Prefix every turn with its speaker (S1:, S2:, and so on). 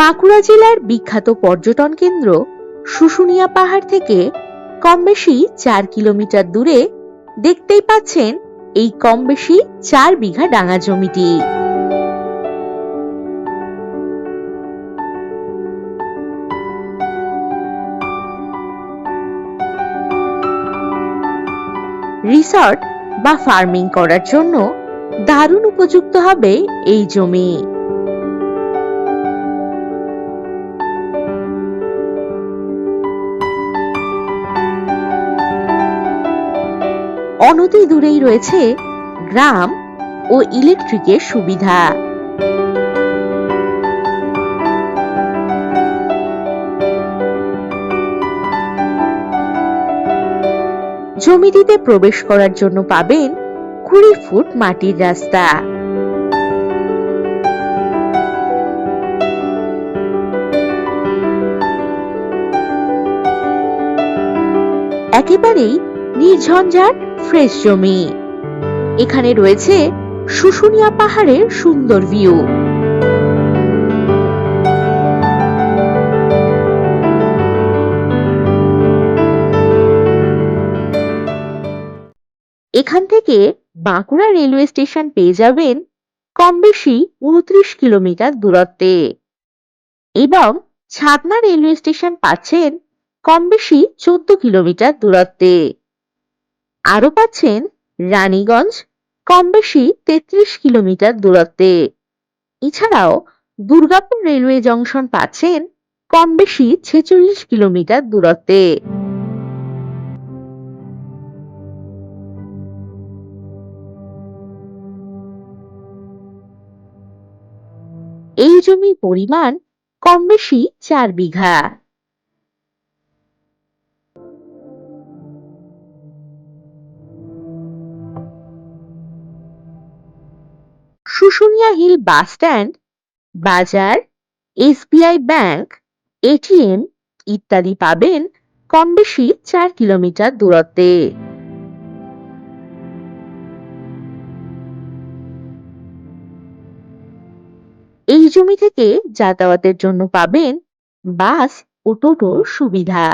S1: বাঁকুড়া জেলার বিখ্যাত পর্যটন কেন্দ্র শুশুনিয়া পাহাড় থেকে কম বেশি 4 কিলোমিটার দূরে দেখতেই পাচ্ছেন এই কম বেশি 4 বিঘা ডাঙা জমিটি। রিসর্ট বা ফার্মিং করার জন্য দারুণ উপযুক্ত হবে এই জমি। অনতি দূরেই রয়েছে গ্রাম ও ইলেকট্রিকের সুবিধা। জমিটিতে প্রবেশ করার জন্য পাবেন 20 ফুট মাটির রাস্তা। একেবারেই নির্ঝঞ্ঝাট ফ্রেশ জমি। এখানে রয়েছে শুশুনিয়া পাহাড়ের সুন্দর ভিউ। এখান থেকে বাঁকুড়া রেলওয়ে স্টেশন পেয়ে যাবেন কম বেশি 29 কিলোমিটার দূরত্বে এবং ছাতনা রেলওয়ে স্টেশন পাচ্ছেন কম বেশি 14 কিলোমিটার দূরত্বে। আরো পাচ্ছেন রানীগঞ্জ কম বেশি 33 কিলোমিটার দূরত্বে। এছাড়াও দুর্গাপুর রেলওয়ে জংশন পাচ্ছেন কম বেশি 46 কিলোমিটার দূরত্বে। এই জমির পরিমাণ কম বেশি 4 বিঘা। শুশুনিয়া হিল বাস স্ট্যান্ড, বাজার, এসবিআই ব্যাংক, এটিএম ইত্যাদি পাবেন কম বেশি 4 কিলোমিটার দূরত্বে। এই জমি থেকে যাতায়াতের জন্য পাবেন বাস ও টোটোর সুবিধা।